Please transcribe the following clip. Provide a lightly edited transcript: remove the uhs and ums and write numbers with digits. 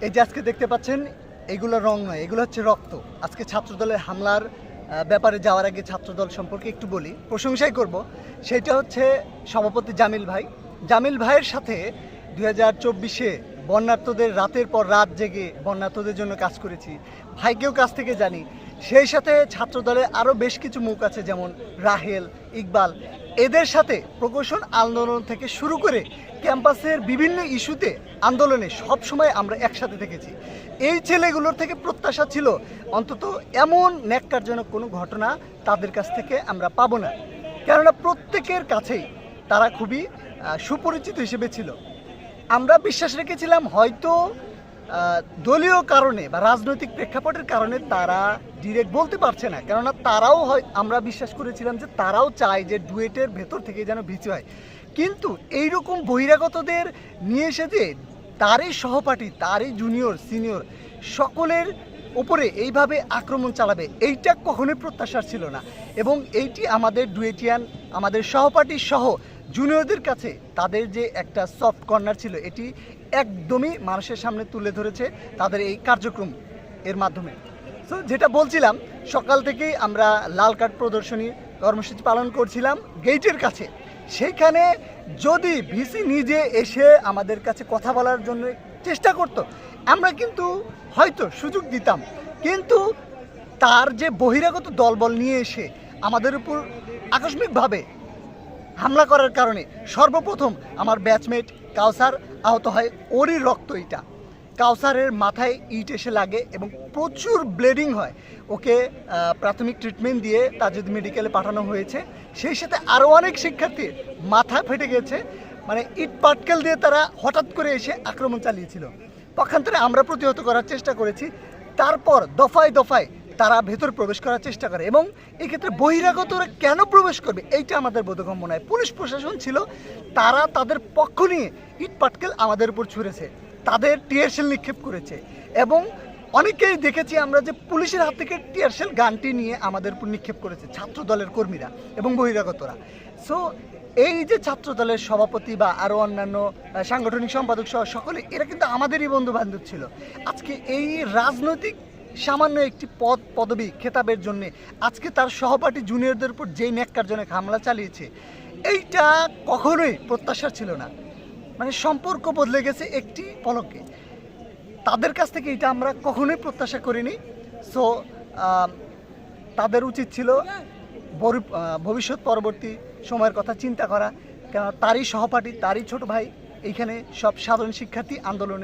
এই যে আজকে দেখতে পাচ্ছেন, এগুলো রং নয়, এগুলো হচ্ছে রক্ত। আজকে ছাত্রদলের হামলার ব্যাপারে যাওয়ার আগে ছাত্রদল সম্পর্কে একটু বলি, প্রশংসাই করব। সেটা হচ্ছে সভাপতি জামিল ভাই। জামিল ভাইয়ের সাথে 2024-এ বন্যার্তদের রাতের পর রাত জেগে বন্যার্তদের জন্য কাজ করেছি, ভাইকেও কাছ থেকে জানি। সেই সাথে ছাত্রদলের আরও বেশ কিছু মুখ আছে, যেমন রাহেল, ইকবাল। এদের সাথে প্রকৌশল আন্দোলন থেকে শুরু করে ক্যাম্পাসের বিভিন্ন ইস্যুতে আন্দোলনে সবসময় আমরা একসাথে থেকেছি। এই ছেলেগুলোর থেকে প্রত্যাশা ছিল অন্তত এমন ন্যাক্কারজনক কোনো ঘটনা তাদের কাছ থেকে আমরা পাবো না, কেননা প্রত্যেকের কাছেই তারা খুবই সুপরিচিত হিসেবে ছিল। আমরা বিশ্বাস রেখেছিলাম হয়তো দলীয় কারণে বা রাজনৈতিক প্রেক্ষাপটের কারণে তারা ডিরেক্ট বলতে পারছে না, কেননা তারাও আমরা বিশ্বাস করেছিলাম যে তারাও চায় যে ডুয়েটের ভেতর থেকে যেন ভিচু হয়। কিন্তু এইরকম বহিরাগতদের নিয়ে এসে যে তারই সহপাঠী, তারই জুনিয়র সিনিয়র সকলের উপরে এইভাবে আক্রমণ চালাবে, এইটা কখনোই প্রত্যাশার ছিল না। এবং এইটি আমাদের ডুয়েটিয়ান, আমাদের সহপাঠী সহ জুনিয়রদের কাছে তাদের যে একটা সফট কর্নার ছিল, এটি একদমই মানুষের সামনে তুলে ধরেছে তাদের এই কার্যক্রম এর মাধ্যমে। সো যেটা বলছিলাম, সকাল থেকেই আমরা লাল কার্ড প্রদর্শনী কর্মসূচি পালন করছিলাম গেইটের কাছে। সেইখানে যদি ভিসি নিজে এসে আমাদের কাছে কথা বলার জন্য চেষ্টা করত, আমরা কিন্তু হয়তো সুযোগ দিতাম। কিন্তু তার যে বহিরাগত দলবল নিয়ে এসে আমাদের উপর আকস্মিকভাবে হামলা করার কারণে সর্বপ্রথম আমার ব্যাচমেট কাউসার আহত হয়। ওরই রক্ত এটা, কাউসারের মাথায় ইট এসে লাগে এবং প্রচুর ব্লিডিং হয়। ওকে প্রাথমিক ট্রিটমেন্ট দিয়ে তাজুদ মেডিকেলে পাঠানো হয়েছে। সেই সাথে আরও অনেক শিক্ষার্থীর মাথা ফেটে গেছে। মানে ইট পাটকেল দিয়ে তারা হঠাৎ করে এসে আক্রমণ চালিয়েছিল। পক্ষান্তরে আমরা প্রতিহত করার চেষ্টা করেছি। তারপর দফায় দফায় তারা ভেতর প্রবেশ করার চেষ্টা করে, এবং এক্ষেত্রে বহিরাগতরা কেন প্রবেশ করবে এইটা আমাদের বোধগম্য নয়। পুলিশ প্রশাসন ছিল, তারা তাদের পক্ষ নিয়ে ইট পাটকেল আমাদের উপর ছুঁড়েছে, তাদের টিয়ারশেল নিক্ষেপ করেছে, এবং অনেকেই দেখেছি আমরা যে পুলিশের হাত থেকে টিয়ারশেল গানটি নিয়ে আমাদের উপর নিক্ষেপ করেছে ছাত্র দলের কর্মীরা এবং বহিরাগতরা। সো এই যে ছাত্র দলের সভাপতি বা আরও অন্যান্য সাংগঠনিক সম্পাদক সহ সকলে, এরা কিন্তু আমাদেরই বন্ধু বান্ধব ছিল। আজকে এই রাজনৈতিক সামান্য একটি পদবি খেতাবের জন্য আজকে তার সহপাঠী জুনিয়রদের উপর যেই ন্যাক্কারজনক হামলা চালিয়েছে, এইটা কখনোই প্রত্যাশা ছিল না। মানে সম্পর্ক বদলে গেছে একটি পলকে। তাদের কাছ থেকে এটা আমরা কখনোই প্রত্যাশা করিনি। সো তাদের উচিত ছিল ভবিষ্যৎ পরবর্তী সময়ের কথা চিন্তা করা, কেন তারই সহপাঠী, তারই ছোট ভাই এইখানে সব সাধারণ শিক্ষার্থী আন্দোলনে